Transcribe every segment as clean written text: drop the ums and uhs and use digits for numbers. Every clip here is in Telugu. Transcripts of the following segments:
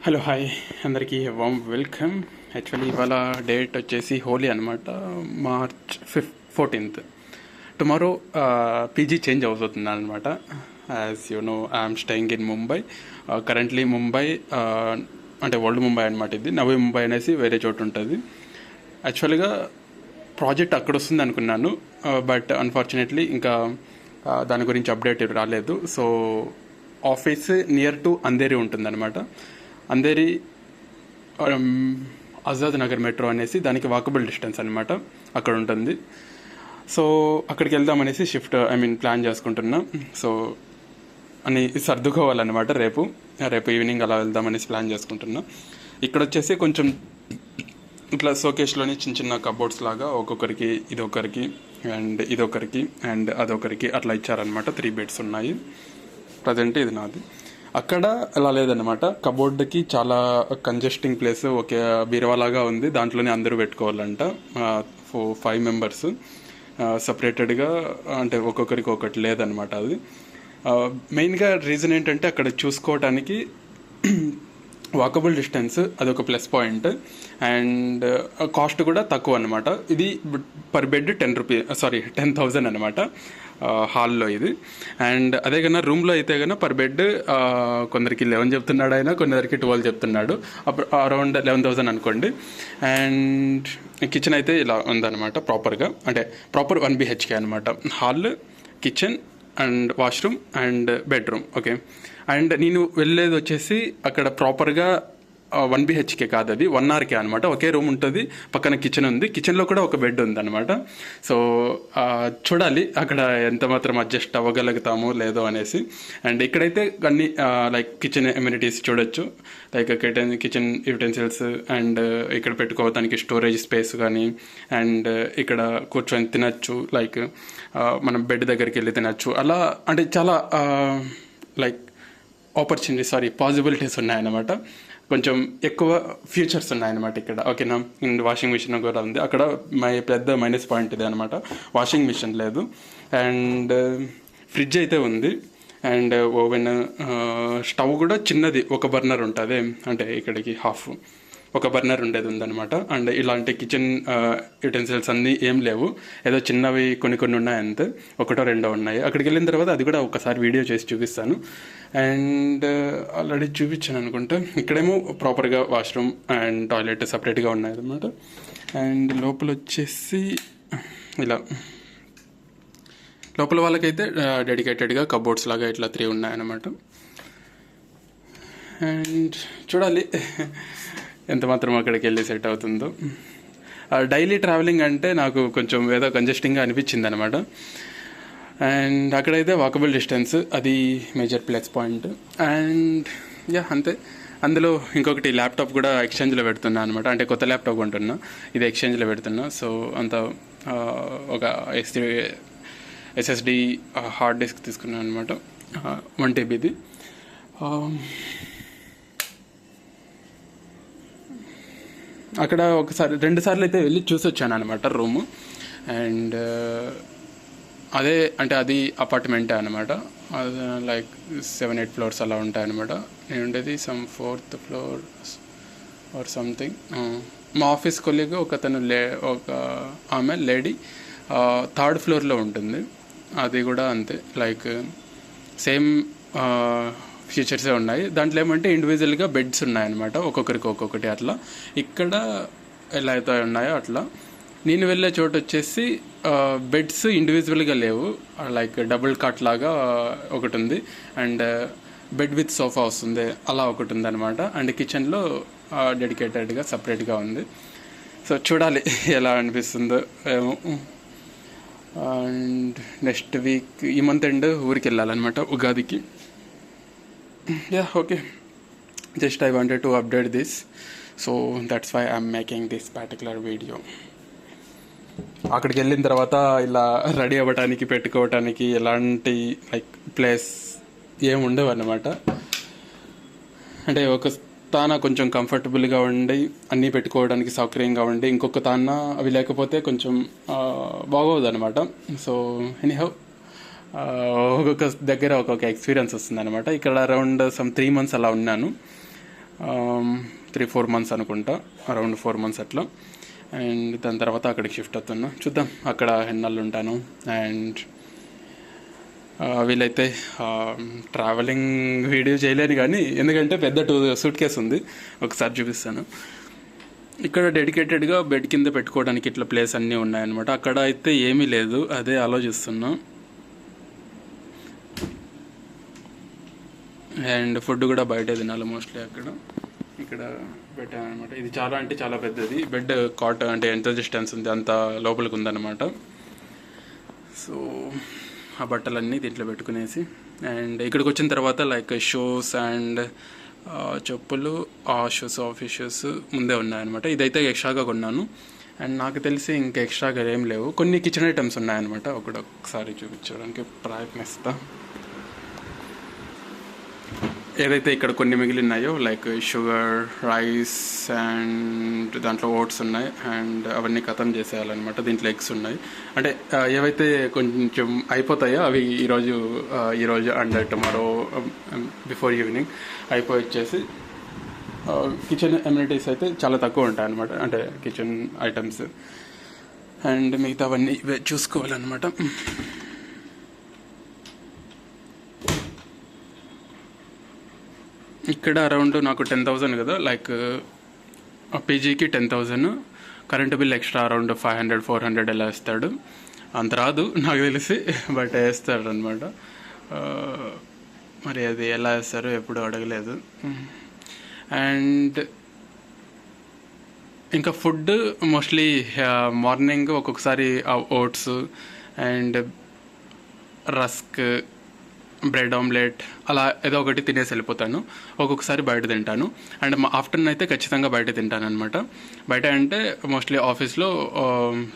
హలో హాయ్ అందరికీ వామ్ వెల్కమ్. యాక్చువల్లీ ఇవాళ డేట్ వచ్చేసి హోలీ అనమాట, March 14th. Tomorrow PG change అవుతుంది అనమాట. As you know I'm staying in Mumbai. Currently Mumbai అంటే ఓల్డ్ ముంబై అనమాట. ఇది నవీ ముంబై అనేసి వేరే చోటు ఉంటుంది. యాక్చువల్గా ప్రాజెక్ట్ అక్కడ వస్తుంది అనుకున్నాను, బట్ అన్ఫార్చునేట్లీ ఇంకా దాని గురించి అప్డేట్ రాలేదు. So office near to Andheri ఉంటుందన్నమాట. అంధేరి ఆజాద్ నగర్ మెట్రో అనేసి దానికి వాకబుల్ డిస్టెన్స్ అనమాట, అక్కడ ఉంటుంది. సో అక్కడికి వెళ్దామనేసి ప్లాన్ చేసుకుంటున్నా. సో అని సర్దుకోవాలన్నమాట. రేపు ఈవినింగ్ అలా వెళ్దామనేసి ప్లాన్ చేసుకుంటున్నా. ఇక్కడ వచ్చేసి కొంచెం ఇట్లా షోకేస్లోని చిన్న చిన్న కబోర్డ్స్ లాగా ఒక్కొక్కరికి ఇదొకరికి అండ్ ఇదొకరికి అండ్ అదొకరికి అట్లా ఇచ్చారనమాట. 3 బెడ్స్ ఉన్నాయి. ప్రజెంట్ ఇది నాది. అక్కడ అలా లేదన్నమాట. కబోర్డ్కి చాలా కంజెస్టింగ్ ప్లేస్, ఒక బీరువాలాగా ఉంది. దాంట్లోనే అందరూ పెట్టుకోవాలంట. 5 మెంబర్స్ సపరేటెడ్గా, అంటే ఒక్కొక్కరికి ఒకటి లేదనమాట. అది మెయిన్గా రీజన్ ఏంటంటే అక్కడ చూసుకోవటానికి వాకబుల్ డిస్టెన్స్, అదొక ప్లస్ పాయింట్. అండ్ కాస్ట్ కూడా తక్కువ అనమాట. ఇది పర్ బెడ్ 10,000 అనమాట హాల్లో ఇది. అండ్ అదే కన్నా రూమ్లో అయితే కన్నా పర్ బెడ్ కొందరికి 11 చెప్తున్నాడు ఆయన, కొందరికి 12 చెప్తున్నాడు. అప్పుడు అరౌండ్ 11,000 అనుకోండి. అండ్ కిచెన్ అయితే ఇలా ఉందన్నమాట ప్రాపర్గా, అంటే ప్రాపర్ 1 BHK అనమాట. Hall, kitchen and washroom and bedroom. Okay. And నేను వెళ్ళేది వచ్చేసి అక్కడ ప్రాపర్గా 1 BHK కాదు, అది 1 RK అనమాట. ఒకే రూమ్ ఉంటుంది, పక్కన కిచెన్ ఉంది, కిచెన్లో కూడా ఒక బెడ్ ఉంది అనమాట. సో చూడాలి అక్కడ ఎంత మాత్రం అడ్జస్ట్ అవ్వగలుగుతామో లేదో అనేసి. అండ్ ఇక్కడైతే అన్ని లైక్ కిచెన్ ఎమ్యూనిటీస్ చూడొచ్చు, లైక్ కిచెన్ యూటెన్సిల్స్ అండ్ ఇక్కడ పెట్టుకోవడానికి స్టోరేజ్ స్పేస్ కానీ, అండ్ ఇక్కడ కూర్చొని తినచ్చు, లైక్ మనం బెడ్ దగ్గరికి వెళ్ళి తినచ్చు. అలా అంటే చాలా లైక్ పాసిబిలిటీస్ ఉన్నాయన్నమాట. కొంచెం ఎక్కువ ఫ్యూచర్స్ ఉన్నాయన్నమాట ఇక్కడ. ఓకేనా. వాషింగ్ మిషన్ కూడా ఉంది అక్కడ. పెద్ద మైనస్ పాయింట్ ఇదే అనమాట, వాషింగ్ మిషన్ లేదు. అండ్ ఫ్రిడ్జ్ అయితే ఉంది. అండ్ ఓవెన్, స్టవ్ కూడా చిన్నది, ఒక బర్నర్ ఉంటుంది. అంటే ఇక్కడికి ఒక బర్నర్ ఉండేది ఉందన్నమాట. అండ్ ఇలాంటి కిచెన్ యుటెన్సిల్స్ అన్నీ ఏం లేవు, ఏదో చిన్నవి కొన్ని ఉన్నాయి అంతే, 1-2 ఉన్నాయి. అక్కడికి వెళ్ళిన తర్వాత అది కూడా ఒకసారి వీడియో చేసి చూపిస్తాను. అండ్ ఆల్రెడీ చూపించాను అనుకుంటా. ఇక్కడేమో ప్రాపర్గా వాష్రూమ్ అండ్ టాయిలెట్ సపరేట్గా ఉన్నాయి అన్నమాట. అండ్ లోపల వచ్చేసి ఇలా లోపల వాళ్ళకైతే డెడికేటెడ్గా కబోర్డ్స్ లాగా ఇట్లా 3 ఉన్నాయన్నమాట. అండ్ చూడాలి ఎంత మాత్రం అక్కడికి వెళ్ళి సెట్ అవుతుందో. డైలీ ట్రావెలింగ్ అంటే నాకు కొంచెం ఏదో కంజెస్టింగ్గా అనిపించింది అనమాట. అండ్ అక్కడైతే వాకబుల్ డిస్టెన్స్, అది మేజర్ ప్లస్ పాయింట్. అండ్ అంతే. అందులో ఇంకొకటి ల్యాప్టాప్ కూడా ఎక్స్చేంజ్లో పెడుతున్నా అనమాట. అంటే కొత్త ల్యాప్టాప్ కొంటున్నా, ఇది ఎక్స్చేంజ్లో పెడుతున్నా. సో అంత ఒక SSD హార్డ్ డిస్క్ తీసుకున్నాను అనమాట, 1 TBది. అక్కడ 2 సార్లు అయితే వెళ్ళి చూసి వచ్చాను అనమాట రూము. అండ్ అదే అంటే అది అపార్ట్మెంటే అనమాట. లైక్ 7-8 ఫ్లోర్స్ అలా ఉంటాయన్నమాట. నేను ఉండేది 4th ఫ్లోర్ ఆర్ సంథింగ్. మా ఆఫీస్ కొలీగ్ ఒక ఆమె లేడీ 3rd ఫ్లోర్లో ఉంటుంది. అది కూడా అంతే, లైక్ సేమ్ ఫీచర్సే ఉన్నాయి. దాంట్లో ఏమంటే ఇండివిజువల్గా బెడ్స్ ఉన్నాయన్నమాట, ఒక్కొక్కరికి ఒక్కొక్కటి. అట్లా ఇక్కడ ఎలా అయితే ఉన్నాయో అట్లా. నేను వెళ్ళే చోటు వచ్చేసి బెడ్స్ ఇండివిజువల్గా లేవు, లైక్ డబుల్ కాట్ లాగా ఒకటి ఉంది. అండ్ బెడ్ విత్ సోఫా వస్తుంది, అలా ఒకటి ఉంది అనమాట. అండ్ కిచెన్లో డెడికేటెడ్గా సపరేట్గా ఉంది. సో చూడాలి ఎలా అనిపిస్తుందో ఏమో. అండ్ నెక్స్ట్ వీక్, ఈ మంత్ ఎండ్ ఊరికి వెళ్ళాలన్నమాట, ఉగాదికి. Okay. Just I wanted to update this. So that's why I'm making this particular video. అక్కడికి వెళ్ళిన తర్వాత ఇలా రెడీ అవ్వటానికి, పెట్టుకోవటానికి ఎలాంటి లైక్ ప్లేస్ ఏమి ఉండవు అన్నమాట. అంటే ఒక తాన కొంచెం కంఫర్టబుల్గా ఉండి అన్నీ పెట్టుకోవడానికి సౌకర్యంగా ఉండి, ఇంకొక తాన అవి లేకపోతే కొంచెం బాగోదు అనమాట. సో ఎనీహౌ ఒక్కొక్క దగ్గర ఒక్కొక్క ఎక్స్పీరియన్స్ వస్తుంది అనమాట. ఇక్కడ అరౌండ్ 3 months అలా ఉన్నాను. 3-4 months అనుకుంటా, అరౌండ్ 4 months అట్లా. అండ్ దాని తర్వాత అక్కడికి షిఫ్ట్ అవుతున్నా. చూద్దాం అక్కడ ఎన్నాళ్ళు ఉంటాను. అండ్ వీలైతే ట్రావెలింగ్ వీడియో చేయలేను కానీ, ఎందుకంటే పెద్ద సూట్ కేసు ఉంది, ఒకసారి చూపిస్తాను. ఇక్కడ డెడికేటెడ్గా బెడ్ కింద పెట్టుకోవడానికి ఇట్లా ప్లేస్ అన్నీ ఉన్నాయన్నమాట. అక్కడ అయితే ఏమీ లేదు, అదే ఆలోచిస్తున్నా. అండ్ ఫుడ్ కూడా బయటే తినాలి మోస్ట్లీ అక్కడ. ఇక్కడ పెట్టాను అనమాట. ఇది చాలా అంటే చాలా పెద్దది బెడ్. కాట్ అంటే ఎంత డిస్టెన్స్ ఉంది అంత లోపలికి ఉందన్నమాట. సో ఆ బట్టలన్నీ దీంట్లో పెట్టుకునేసి, అండ్ ఇక్కడికి వచ్చిన తర్వాత లైక్ షూస్ అండ్ చెప్పులు, ఆ షూస్ ఆఫీస్ షూస్ ముందే ఉన్నాయన్నమాట. ఇదైతే ఎక్స్ట్రాగా కొన్నాను. అండ్ నాకు తెలిసి ఇంకా ఎక్స్ట్రాగా ఏం లేవు. కొన్ని కిచెన్ ఐటమ్స్ ఉన్నాయన్నమాట. ఒకసారి చూపించడానికి ప్రయత్నిస్తా. ఏదైతే ఇక్కడ కొన్ని మిగిలిన్నాయో లైక్ షుగర్, రైస్ అండ్ దాంట్లో ఓట్స్ ఉన్నాయి. అండ్ అవన్నీ ఖతం చేసేయాలన్నమాట. దీంట్లో ఎగ్స్ ఉన్నాయి. అంటే ఏవైతే కొంచెం అయిపోతాయో అవి ఈరోజు అండ్ టుమారో బిఫోర్ ఈవినింగ్ అయిపోయి వచ్చేసి, కిచెన్ ఎమ్యూనిటీస్ అయితే చాలా తక్కువ ఉంటాయి అన్నమాట. అంటే కిచెన్ ఐటమ్స్ అండ్ మిగతావన్నీ చూసుకోవాలన్నమాట. ఇక్కడ అరౌండ్ నాకు 10,000 కదా, లైక్ పీజీకి 10,000, కరెంటు బిల్ ఎక్స్ట్రా అరౌండ్ 500-400 ఎలా వేస్తాడు. అంత రాదు నాకు తెలిసి, బట్ వేస్తాడు అనమాట. మరి అది ఎలా వేస్తారో ఎప్పుడు అడగలేదు. అండ్ ఇంకా ఫుడ్ మోస్ట్లీ మార్నింగ్ ఒక్కొక్కసారి oats and rusk, bread omelette అలా ఏదో ఒకటి తినేసి వెళ్ళిపోతాను. ఒక్కొక్కసారి బయట తింటాను. అండ్ ఆఫ్టర్నూన్ అయితే ఖచ్చితంగా బయట తింటాను అనమాట. బయట అంటే మోస్ట్లీ ఆఫీస్లో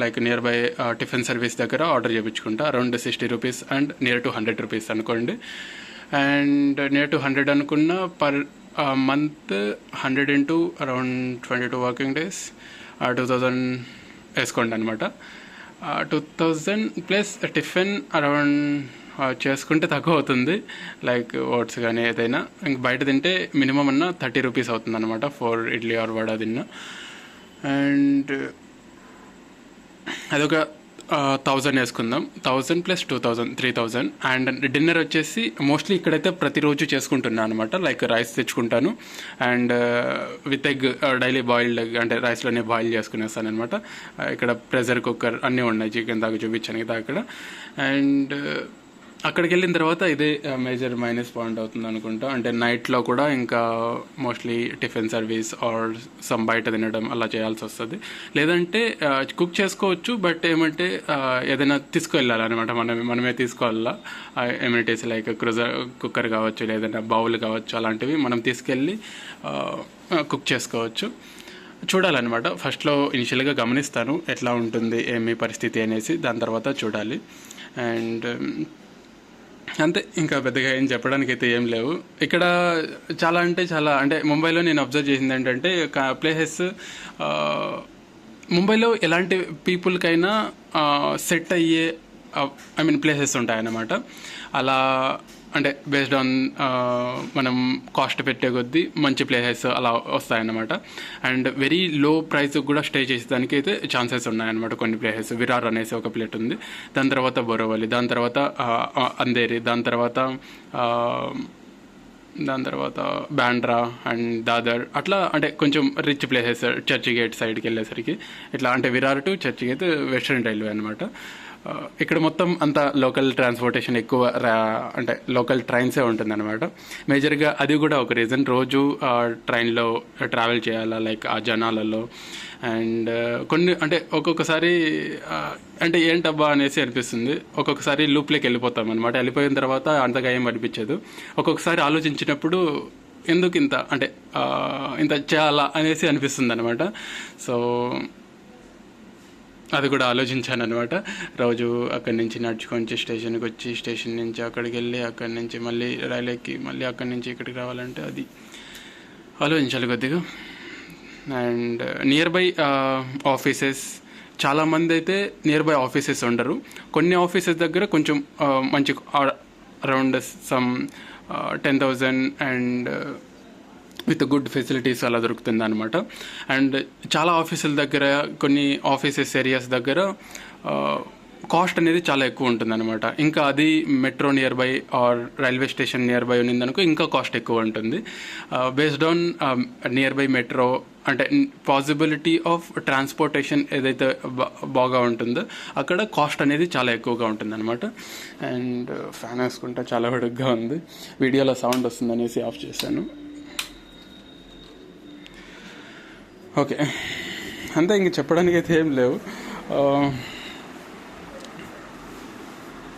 like near by tiffin service దగ్గర ఆర్డర్ చేయించుకుంటా. Around 60 rupees and near to 100 rupees అనుకోండి. అండ్ నియర్ టు 100 అనుకున్న per month 100 into around 22 working days 2000 వేసుకోండి అనమాట. 2000 ప్లస్ టిఫిన్ అరౌండ్ చేసుకుంటే తక్కువ అవుతుంది, లైక్ ఓట్స్ కానీ ఏదైనా. ఇంక బయట తింటే మినిమం అన్న 30 రూపీస్ అవుతుంది అనమాట, 4 ఇడ్లీ ఆర్ వడ తిన్నా. అండ్ అదొక 1000 వేసుకుందాం. 1000 ప్లస్ 2000, 3000. అండ్ డిన్నర్ వచ్చేసి మోస్ట్లీ ఇక్కడైతే ప్రతిరోజు చేసుకుంటున్నాను అనమాట. లైక్ రైస్ తెచ్చుకుంటాను and with egg, daily boiled egg, అంటే రైస్లోనే బాయిల్ చేసుకునేస్తాను అనమాట. ఇక్కడ ప్రెషర్ కుక్కర్ అన్నీ ఉన్నాయి, చికెన్ దాకా చూపించాను కదా అక్కడ. అండ్ అక్కడికి వెళ్ళిన తర్వాత ఇదే మేజర్ మైనస్ పాయింట్ అవుతుంది అనుకుంటా. అంటే నైట్లో కూడా ఇంకా mostly tiffin service or some బయట తినడం అలా చేయాల్సి వస్తుంది. లేదంటే కుక్ చేసుకోవచ్చు, బట్ ఏమంటే ఏదైనా తీసుకువెళ్ళాలన్నమాట. మనమే తీసుకోవాలా ఎమ్యూనిటీస్, లైక్ కుక్కర్ కావచ్చు, లేదంటే బౌల్ కావచ్చు, అలాంటివి మనం తీసుకెళ్ళి కుక్ చేసుకోవచ్చు. చూడాలన్నమాట. ఫస్ట్లో ఇనిషియల్గా గమనిస్తాను ఎట్లా ఉంటుంది ఏమి పరిస్థితి అనేసి, దాని తర్వాత చూడాలి. అండ్ అంతే, ఇంకా పెద్దగా ఏం చెప్పడానికి అయితే ఏం లేవు. ఇక్కడ చాలా అంటే ముంబైలో నేను అబ్జర్వ్ చేసింది ఏంటంటే ప్లేసెస్, ముంబైలో ఎలాంటి పీపుల్కైనా సెట్ అయ్యే ప్లేసెస్ ఉంటాయన్నమాట. అలా అంటే బేస్డ్ ఆన్ మనం కాస్ట్ పెట్టే కొద్దీ మంచి ప్లేసెస్ అలా వస్తాయన్నమాట. అండ్ వెరీ లో ప్రైస్ కూడా స్టే చేసేదానికి అయితే ఛాన్సెస్ ఉన్నాయన్నమాట. కొన్ని ప్లేసెస్, విరార్ అనేసి ఒక ప్లేట్ ఉంది, దాని తర్వాత బోరవలి, దాని తర్వాత అంధేరి, దాని తర్వాత బాండ్రా అండ్ దాదర్, అట్లా అంటే కొంచెం రిచ్ ప్లేసెస్. చర్చి గేట్ సైడ్కి వెళ్ళేసరికి ఇట్లా అంటే Virar to church gate western railway అనమాట. ఇక్కడ మొత్తం అంతా లోకల్ ట్రాన్స్పోర్టేషన్ ఎక్కువ, అంటే లోకల్ ట్రైన్సే ఉంటుందన్నమాట మేజర్గా. అది కూడా ఒక రీజన్, రోజు ట్రైన్లో ట్రావెల్ చేయాలా లైక్ ఆ జనాలలో. అండ్ కొన్ని అంటే ఒక్కొక్కసారి అంటే ఏంటబ్బా అనేసి అనిపిస్తుంది. ఒక్కొక్కసారి లూప్లోకి వెళ్ళిపోతాం అనమాట. వెళ్ళిపోయిన తర్వాత అంతగా ఏం అనిపించదు. ఒక్కొక్కసారి ఆలోచించినప్పుడు ఎందుకు ఇంత చేయాలా అనేసి అనిపిస్తుంది అనమాట. సో అది కూడా ఆలోచించాను అనమాట. రోజు అక్కడి నుంచి నడుచుకొని స్టేషన్కి వచ్చి, స్టేషన్ నుంచి అక్కడికి వెళ్ళి, అక్కడి నుంచి మళ్ళీ రైలు ఎక్కి, మళ్ళీ అక్కడి నుంచి ఇక్కడికి రావాలంటే అది ఆలోచించాలి కొద్దిగా. అండ్ నియర్ బై ఆఫీసెస్, చాలామంది అయితే నియర్ బై ఆఫీసెస్ ఉండరు. కొన్ని ఆఫీసెస్ దగ్గర కొంచెం మంచి around some 10,000 and with good facilities అలా దొరుకుతుంది అనమాట. అండ్ చాలా ఆఫీసుల దగ్గర, కొన్ని ఆఫీసెస్ ఏరియాస్ దగ్గర కాస్ట్ అనేది చాలా ఎక్కువ ఉంటుంది అనమాట. ఇంకా అది metro near by or railway station near by ఉన్నదనుకో ఇంకా కాస్ట్ ఎక్కువ ఉంటుంది. Based on near by metro అంటే పాసిబిలిటీ ఆఫ్ ట్రాన్స్పోర్టేషన్ ఏదైతే బాగా ఉంటుందో అక్కడ కాస్ట్ అనేది చాలా ఎక్కువగా ఉంటుంది అనమాట. అండ్ ఫ్యాన్ వేసుకుంటే చాలా వేడిగా ఉంది, వీడియోలో సౌండ్ వస్తుంది అనేసి ఆఫ్ చేశాను. ఓకే, అంతే, ఇంక చెప్పడానికి అయితే ఏం లేవు.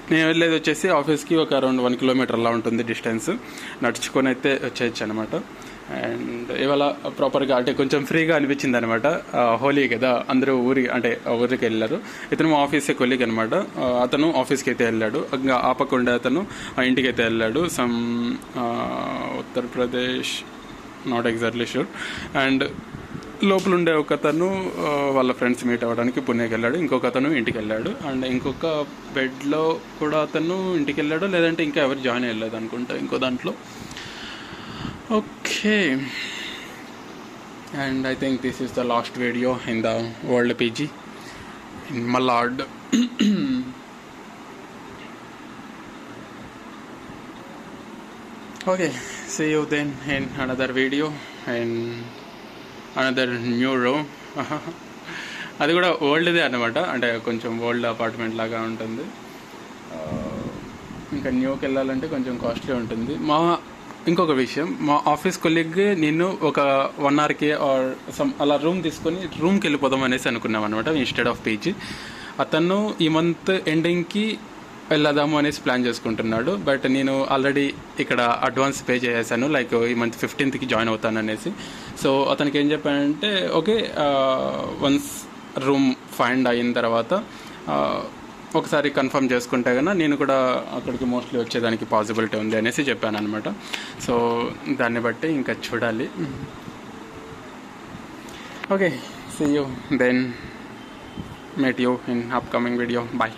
నేను వెళ్ళేది వచ్చేసి ఆఫీస్కి ఒక అరౌండ్ 1 కిలోమీటర్ అలా ఉంటుంది డిస్టెన్స్. నడుచుకొని అయితే వచ్చేయచ్చు అనమాట. అండ్ ఇవాళ ప్రాపర్గా అంటే కొంచెం ఫ్రీగా అనిపించింది అనమాట. హోలీ కదా, అందరూ ఊరికి వెళ్ళారు. ఇతను మా ఆఫీస్ కొలీగ్ అనమాట. అతను ఆఫీస్కి అయితే వెళ్ళాడు, ఇంకా ఆపకుండా అతను ఇంటికి అయితే వెళ్ళాడు. Some Uttar Pradesh, not exactly sure. And లోపల ఉండే ఒక అతను వాళ్ళ ఫ్రెండ్స్ మీట్ అవ్వడానికి పుణేకి వెళ్ళాడు, ఇంకొక అతను ఇంటికి వెళ్ళాడు. అండ్ ఇంకొక బెడ్లో కూడా అతను ఇంటికి వెళ్ళాడు, లేదంటే ఇంకా ఎవరు జాయిన్ అయ్యలేదు అనుకుంటా ఇంకో దాంట్లో. Okay, and I think this is the last video in the world PG in Malad. Okay, see you then in another video and another new row. అది కూడా ఓల్డ్దే అనమాట, అంటే కొంచెం ఓల్డ్ అపార్ట్మెంట్ లాగా ఉంటుంది. ఇంకా న్యూకి వెళ్ళాలంటే కొంచెం కాస్ట్లీ ఉంటుంది. ఇంకొక విషయం, మా ఆఫీస్ కొలీగ్ నేను ఒక 1 అవర్కి ఆర్ అలా రూమ్ తీసుకొని రూమ్కి వెళ్ళిపోదాం అనేసి అనుకున్నాం అనమాట, ఇన్స్టెడ్ ఆఫ్ పీజీ. అతను ఈ మంత్ ఎండింగ్కి వెళ్ళదాము అనేసి ప్లాన్ చేసుకుంటున్నాడు. బట్ నేను ఆల్రెడీ ఇక్కడ అడ్వాన్స్ పే చేసేసాను, లైక్ ఈ మంత్ 15కి జాయిన్ అవుతాను అనేసి. సో అతనికి ఏం చెప్పానంటే, ఓకే, వన్స్ రూమ్ ఫైండ్ అయిన తర్వాత ఒకసారి కన్ఫర్మ్ చేసుకుంటే కన్నా నేను కూడా అక్కడికి మోస్ట్లీ వచ్చేదానికి పాసిబిలిటీ ఉంది అనేసి చెప్పాను అనమాట. సో దాన్ని బట్టి ఇంకా చూడాలి. Okay, see you then, meet you in upcoming video. Bye.